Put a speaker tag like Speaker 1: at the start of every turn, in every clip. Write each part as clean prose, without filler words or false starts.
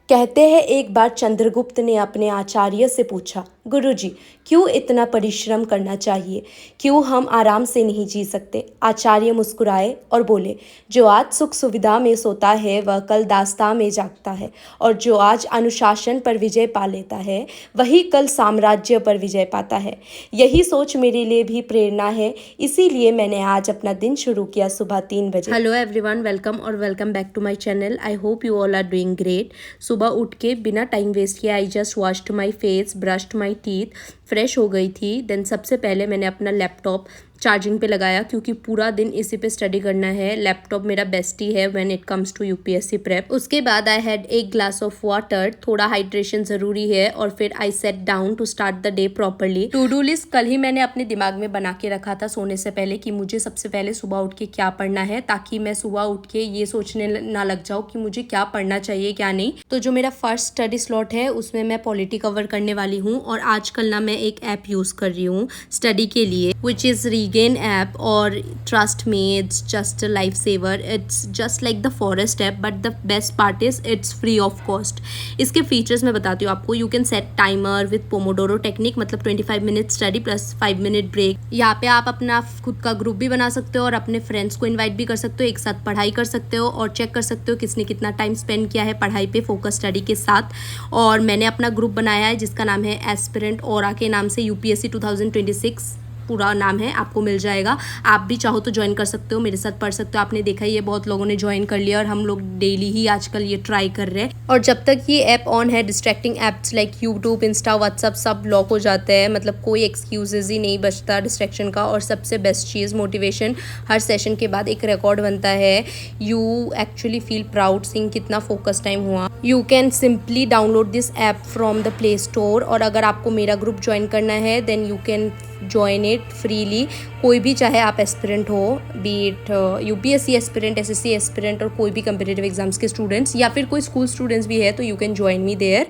Speaker 1: कहते हैं एक बार चंद्रगुप्त ने अपने आचार्य से पूछा, गुरुजी, क्यों इतना परिश्रम करना चाहिए? क्यों हम आराम से नहीं जी सकते? आचार्य मुस्कुराए और बोले, जो आज सुख सुविधा में सोता है वह कल दास्तां में जागता है, और जो आज अनुशासन पर विजय पा लेता है वही कल साम्राज्य पर विजय पाता है। यही सोच मेरे लिए भी प्रेरणा है, इसीलिए मैंने आज अपना दिन शुरू किया सुबह 3 बजे। हेलो एवरीवन, वेलकम और welcome back to my channel. I hope you all are doing great. सुबह उठ के बिना टाइम वेस्ट किए I just washed my face, brushed my teeth, fresh हो गई थी। देन सबसे पहले मैंने अपना लैपटॉप चार्जिंग पे लगाया क्योंकि पूरा दिन इसी पे स्टडी करना है। लैपटॉप मेरा बेस्टी है when it comes to UPSC prep. उसके बाद आई हैड एक ग्लास ऑफ वाटर, थोड़ा हाइड्रेशन ज़रूरी है, और फिर I set down to start the day properly. To do list कल ही मैंने अपने दिमाग में बना के रखा था सोने से पहले कि मुझे सबसे पहले सुबह उठ के क्या पढ़ना है, ताकि मैं सुबह उठ के ये सोचने ना लग जाऊँ कि मुझे क्या पढ़ना चाहिए क्या नहीं। तो जो मेरा फर्स्ट स्टडी स्लॉट है उसमें मैं पॉलिटी कवर करने वाली हूँ, और आजकल ना मैं एक ऐप यूज़ कर रही हूँ स्टडी के लिए, विच इज़ रीगेन ऐप। और trust me, it's just a life saver. It's just like the Forest app, but the best part is it's free of cost. इसके फीचर्स मैं बताती हूँ आपको। You can set timer with pomodoro technique, मतलब 25 minute study plus 5 minute break. यहाँ पे आप अपना खुद का ग्रुप भी बना सकते हो और अपने फ्रेंड्स को इन्वाइट भी कर सकते हो, एक साथ पढ़ाई कर सकते हो और चेक कर सकते हो किसने कितना टाइम स्पेंड किया है पढ़ाई पे फोकस स्टडी के साथ। और मैंने अपना ग्रुप बनाया है जिसका नाम है एस्पिरेंट ओरा के नाम से। यूपीएससी 2026 पूरा नाम है, आपको मिल जाएगा। आप भी चाहो तो ज्वाइन कर सकते हो, मेरे साथ पढ़ सकते हो। आपने देखा ही है बहुत लोगों ने ज्वाइन कर लिया और हम लोग डेली ही आजकल ये ट्राई कर रहे हैं। और जब तक ये ऐप ऑन है, distracting apps like YouTube, Insta, WhatsApp सब लॉक हो जाते हैं। मतलब कोई एक्सक्यूजेज ही नहीं बचता डिस्ट्रैक्शन का। और सबसे बेस्ट चीज़ मोटिवेशन। हर सेशन के बाद एक रिकॉर्ड बनता है। You actually feel proud seeing कितना फोकस टाइम हुआ। You can simply download this app from the Play Store. और अगर आपको मेरा ग्रुप ज्वाइन करना है then you can join it freely. कोई भी, चाहे आप एस्पिरेंट हो, be it UPSC aspirant, SSC aspirant, और कोई भी कम्पिटिटिव एग्जाम्स के स्टूडेंट्स, या फिर कोई स्कूल स्टूडेंट्स भी है, तो you can join me there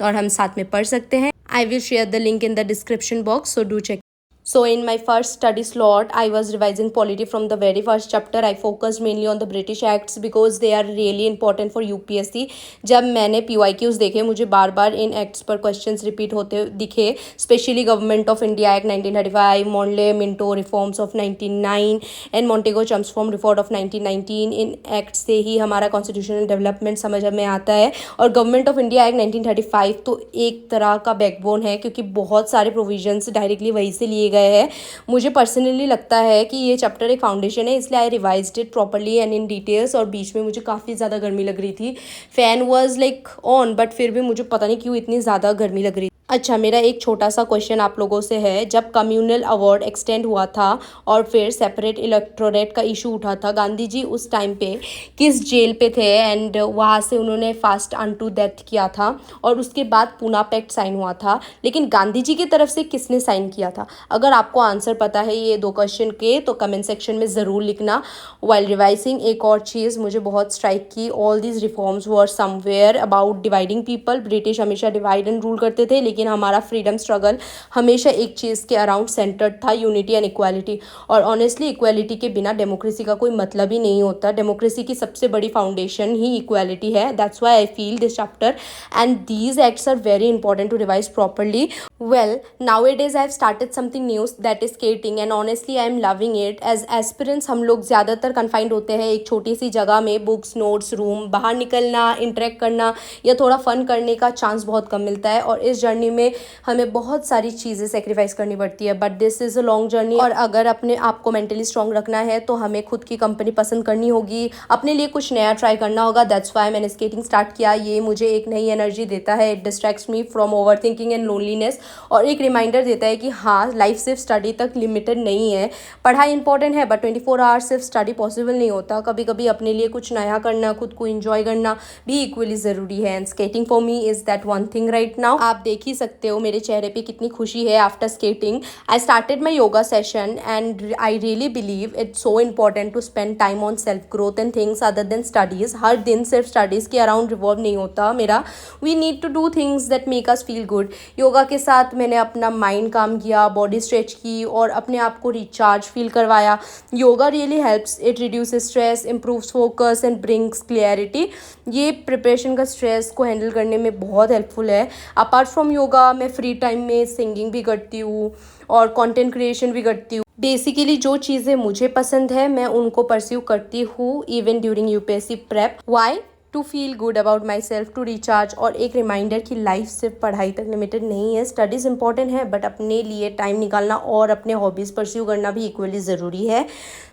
Speaker 1: और हम साथ में पढ़ सकते हैं। I will share the link in the description box, so do check. So in my first study slot, I was revising polity from the very first chapter. I focused mainly on the British Acts because they are really important for UPSC. जब मैंने PYQs देखे, मुझे बार बार इन acts पर questions repeat होते दिखे, specially government of India act 1935, Morley Minto reforms of 1909 and Montagu Chelmsford reform of 1919। इन एक्ट से ही हमारा कॉन्स्टिट्यूशनल डेवलपमेंट समझ में आता है। और गवर्नमेंट ऑफ इंडिया एक्ट 1935 तो एक तरह का बैकबोन है, क्योंकि बहुत सारे प्रोविजंस डायरेक्टली वहीं से लिए गए है। मुझे पर्सनली लगता है कि ये चैप्टर एक फाउंडेशन है, इसलिए I revised it properly and in details. और बीच में मुझे काफ़ी ज़्यादा गर्मी लग रही थी, fan was like on, but फिर भी मुझे पता नहीं क्यों इतनी ज़्यादा गर्मी लग रही थी। अच्छा, मेरा एक छोटा सा क्वेश्चन आप लोगों से है। जब कम्युनल अवार्ड एक्सटेंड हुआ था और फिर सेपरेट इलेक्टोरेट का इशू उठा था, गांधी जी उस टाइम पे किस जेल पे थे? एंड वहाँ से उन्होंने फास्ट अनटू डेथ किया था, और उसके बाद पूना पैक्ट साइन हुआ था, लेकिन गांधी जी की तरफ से किसने साइन किया था? अगर आपको आंसर पता है ये दो क्वेश्चन के, तो कमेंट सेक्शन में ज़रूर लिखना। वाइल रिवाइजिंग, एक और चीज़ मुझे बहुत स्ट्राइक की, all these reforms were somewhere about dividing people. British हमेशा डिवाइड एंड रूल करते थे, लेकिन हमारा फ्रीडम स्ट्रगल हमेशा एक चीज़ के अराउंड सेंटर्ड था, यूनिटी एंड इक्वालिटी। और ऑनेस्टली इक्वालिटी के बिना डेमोक्रेसी का कोई मतलब ही नहीं होता। डेमोक्रेसी की सबसे बड़ी फाउंडेशन ही इक्वालिटी है। That's why I feel this chapter and these acts are very important to revise properly. Well, nowadays I have started something new, that is skating, and honestly I am loving it. As aspirants हम लोग ज़्यादातर confined होते हैं एक छोटी सी जगह में, books, notes, room. बाहर निकलना, इंटरेक्ट करना या थोड़ा फन करने का चांस बहुत कम मिलता है, और इस जर्नी में हमें बहुत सारी चीज़ें सेक्रीफाइस करनी पड़ती है। But this is a long journey, और अगर अपने आप को मेंटली स्ट्रॉन्ग रखना है तो हमें खुद की कंपनी पसंद करनी होगी, अपने लिए कुछ नया ट्राई करना होगा। दैट्स वाई मैंने स्केटिंग स्टार्ट किया। ये मुझे एक नई एनर्जी देता है, it distracts me from over thinking and loneliness, और एक रिमाइंडर देता है कि हाँ, लाइफ सिर्फ स्टडी तक लिमिटेड नहीं है। पढ़ाई इंपॉर्टेंट है, बट 24 आवर्स सिर्फ स्टडी पॉसिबल नहीं होता। कभी कभी अपने लिए कुछ नया करना, खुद को इंजॉय करना भी इक्वली ज़रूरी है। And skating for me is that one thing right now. आप देख ही सकते हो मेरे चेहरे पे कितनी खुशी है after skating. I started my yoga session and I really believe it's so important to spend time on self growth and things other than studies. हर दिन सिर्फ स्टडीज़ के अराउंड रिवॉल्व नहीं होता मेरा। We need to do things that make us feel good. Yoga के साथ मैंने अपना माइंड काम किया, बॉडी स्ट्रेच की और अपने आप को रिचार्ज फील करवाया। Yoga really helps, it reduce stress, improves focus and brings clarity. ये प्रिपरेशन का स्ट्रेस को हैंडल करने में बहुत हेल्पफुल है। अपार्ट फ्रॉम योगा मैं फ्री टाइम में सिंगिंग भी करती हूँ और कंटेंट क्रिएशन भी करती हूँ। बेसिकली जो चीज़ें मुझे पसंद है मैं उनको परस्यू करती हूँ even during UPSC prep. Why? To feel good about myself, to recharge और एक रिमाइंडर कि लाइफ सिर्फ पढ़ाई तक लिमिटेड नहीं है। स्टडीज़ इंपॉर्टेंट है बट अपने लिए टाइम निकालना और अपने हॉबीज़ परस्यू करना भी इक्वली ज़रूरी है।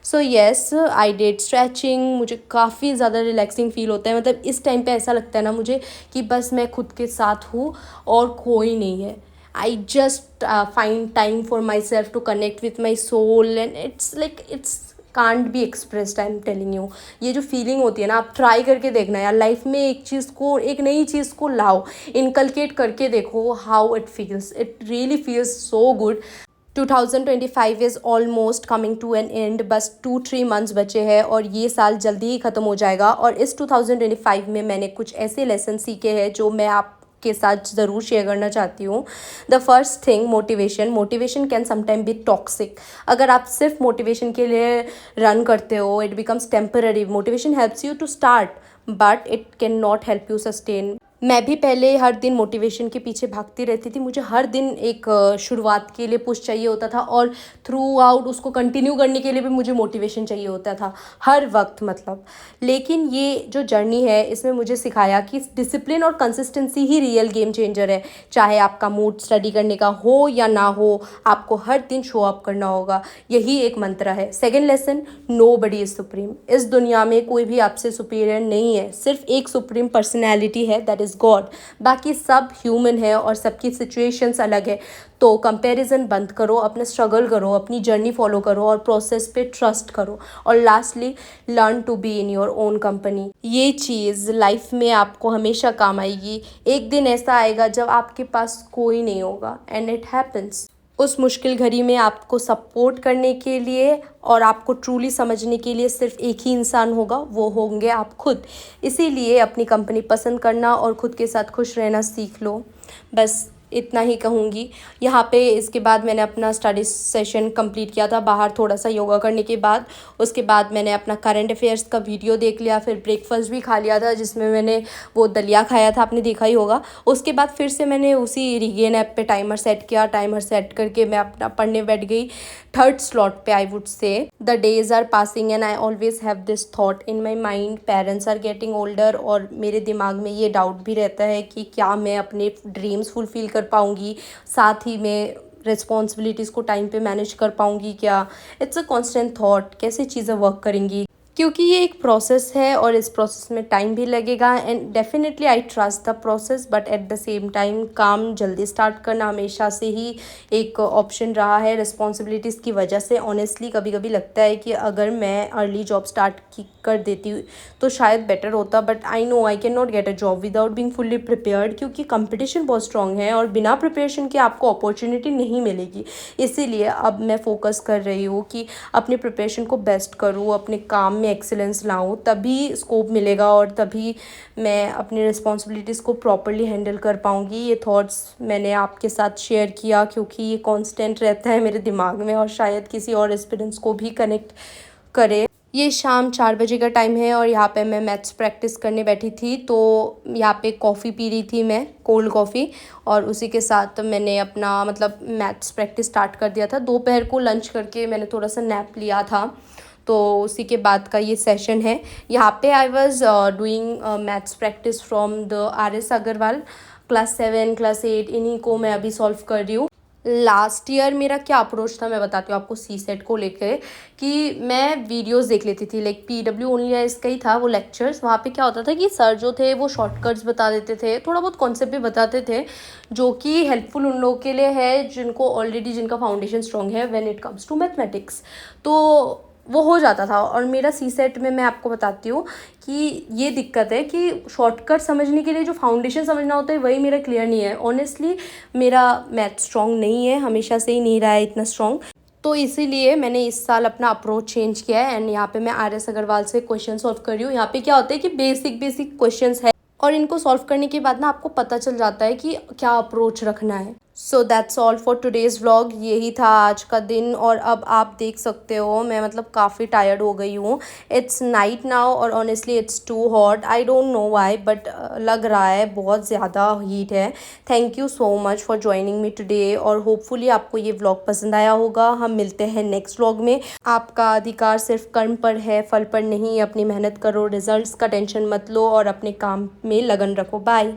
Speaker 1: So yes, I did stretching. मुझे काफ़ी ज़्यादा रिलैक्सिंग फील होता है। मतलब इस टाइम पे ऐसा लगता है ना मुझे कि बस मैं खुद के साथ हूँ और कोई नहीं है। I just find time for myself to connect with my soul and it's like it's can't be expressed, I'm telling you। ये जो फीलिंग होती है ना, आप ट्राई करके देखना यार, लाइफ में एक चीज़ को, एक नई चीज़ को लाओ, इनकलकेट करके देखो how it feels. It really feels so good. 2025 is almost coming to an end. बस 2-3 मंथ्स बचे हैं और ये साल जल्दी ही ख़त्म हो जाएगा। और इस 2025 में मैंने कुछ ऐसे लेसन सीखे हैं जो मैं आप के साथ ज़रूर शेयर करना चाहती हूँ। The first thing, motivation can sometime be toxic. अगर आप सिर्फ मोटिवेशन के लिए रन करते हो, it becomes temporary. Motivation helps you to start but it can not help you sustain. मैं भी पहले हर दिन मोटिवेशन के पीछे भागती रहती थी। मुझे हर दिन एक शुरुआत के लिए पुश चाहिए होता था और थ्रू आउट उसको कंटिन्यू करने के लिए भी मुझे मोटिवेशन चाहिए होता था हर वक्त, मतलब। लेकिन ये जो जर्नी है इसमें मुझे सिखाया कि डिसिप्लिन और कंसिस्टेंसी ही रियल गेम चेंजर है। चाहे आपका मूड स्टडी करने का हो या ना हो, आपको हर दिन शो अप करना होगा। यही एक मंत्र है। Second lesson, nobody is supreme. इस दुनिया में कोई भी आपसे सुपीरियर नहीं है। सिर्फ एक सुप्रीम पर्सनैलिटी है, दैट इज़ गॉड। बाकी सब ह्यूमन है और सबकी सिचुएशंस अलग है। तो कंपैरिजन बंद करो, अपने स्ट्रगल करो, अपनी जर्नी फॉलो करो और प्रोसेस पे ट्रस्ट करो। और lastly, learn to be in your own company. ये चीज़ लाइफ में आपको हमेशा काम आएगी। एक दिन ऐसा आएगा जब आपके पास कोई नहीं होगा, एंड इट हैपन्स। उस मुश्किल घड़ी में आपको सपोर्ट करने के लिए और आपको ट्रूली समझने के लिए सिर्फ एक ही इंसान होगा, वो होंगे आप खुद। इसीलिए अपनी कंपनी पसंद करना और ख़ुद के साथ खुश रहना सीख लो। बस इतना ही कहूँगी। यहाँ पे इसके बाद मैंने अपना स्टडी सेशन कंप्लीट किया था बाहर, थोड़ा सा योगा करने के बाद। उसके बाद मैंने अपना करंट अफेयर्स का वीडियो देख लिया, फिर ब्रेकफास्ट भी खा लिया था जिसमें मैंने वो दलिया खाया था, आपने देखा ही होगा। उसके बाद फिर से मैंने उसी रीगेन ऐप पे टाइमर सेट किया। टाइमर सेट करके मैं अपना पढ़ने बैठ गई। थर्ड स्लॉट पे I would say the days are passing and I always have this thought in my mind, parents are getting older. और मेरे दिमाग में ये डाउट भी रहता है कि क्या मैं अपने ड्रीम्स फुलफिल कर पाऊँगी, साथ ही मैं रिस्पॉन्सिबिलिटीज़ को टाइम पे मैनेज कर पाऊँगी क्या। इट्स अ कॉन्स्टेंट थॉट, कैसे चीज़ें वर्क करेंगी, क्योंकि ये एक प्रोसेस है और इस प्रोसेस में टाइम भी लगेगा। And definitely I trust the process but at the same time काम जल्दी स्टार्ट करना हमेशा से ही एक ऑप्शन रहा है रिस्पॉन्सिबिलिटीज़ की वजह से। ऑनेस्टली कभी कभी लगता है कि अगर मैं अर्ली जॉब स्टार्ट कर देती तो शायद बेटर होता, but I know I can not get a job without being fully prepared, क्योंकि कंपटीशन बहुत स्ट्रॉन्ग है और बिना प्रिपरेशन के आपको अपॉर्चुनिटी नहीं मिलेगी। इसीलिए अब मैं फोकस कर रही हूँ कि अपनी प्रिपरेशन को बेस्ट करूँ, अपने काम में एक्सीलेंस लाऊं, तभी स्कोप मिलेगा और तभी मैं अपनी रिस्पॉन्सिबिलिटीज़ को प्रॉपरली हैंडल कर पाऊंगी। ये थॉट्स मैंने आपके साथ शेयर किया क्योंकि ये कांस्टेंट रहता है मेरे दिमाग में और शायद किसी और एस्पिरेंट्स को भी कनेक्ट करे। ये शाम 4 बजे का टाइम है और यहाँ पे मैं मैथ्स प्रैक्टिस करने बैठी थी। तो यहाँ पे कॉफ़ी पी रही थी मैं, कोल्ड कॉफ़ी, और उसी के साथ मैंने अपना मतलब मैथ्स प्रैक्टिस स्टार्ट कर दिया था। दोपहर को लंच करके मैंने थोड़ा सा नैप लिया था, तो उसी के बाद का ये सेशन है। यहाँ पे I was doing maths practice from the RS Agarwal, class 7, class 8, इन्हीं को मैं अभी सॉल्व कर रही हूँ। लास्ट ईयर मेरा क्या अप्रोच था मैं बताती हूँ आपको CSET को लेकर, कि मैं वीडियोस देख लेती थी, लाइक PW ओनली इसका ही था वो लेक्चर्स। वहाँ पे क्या होता था कि सर जो थे वो शॉर्टकट्स बता देते थे, थोड़ा बहुत कॉन्सेप्ट भी बताते थे, जो कि हेल्पफुल उन लोगों के लिए है जिनको ऑलरेडी जिनका फाउंडेशन स्ट्रॉन्ग है when it comes to mathematics. तो वो हो जाता था। और मेरा सी सेट में मैं आपको बताती हूँ कि ये दिक्कत है कि शॉर्टकट समझने के लिए जो फाउंडेशन समझना होता है वही मेरा क्लियर नहीं है। ऑनेस्टली मेरा मैथ स्ट्रॉन्ग नहीं है, हमेशा से ही नहीं रहा है इतना स्ट्रॉन्ग। तो इसीलिए मैंने इस साल अपना अप्रोच चेंज किया है एंड यहाँ पे मैं RS अग्रवाल से क्वेश्चन सॉल्व कर रही हूँ। यहाँ पे क्या होता है कि बेसिक बेसिक क्वेश्चंस है और इनको सॉल्व करने के बाद ना आपको पता चल जाता है कि क्या अप्रोच रखना है। So that's all for today's vlog. यही था आज का दिन और अब आप देख सकते हो मैं मतलब काफ़ी टायर्ड हो गई हूँ। इट्स नाइट नाउ और honestly it's too hot, I don't know why, but लग रहा है बहुत ज़्यादा हीट है। Thank you so much for joining me today और होपफुली आपको ये व्लॉग पसंद आया होगा। हम मिलते हैं नेक्स्ट व्लॉग में। आपका अधिकार सिर्फ कर्म पर है, फल पर नहीं। अपनी मेहनत करो, रिजल्ट्स का टेंशन मत लो और अपने काम में लगन रखो। बाय।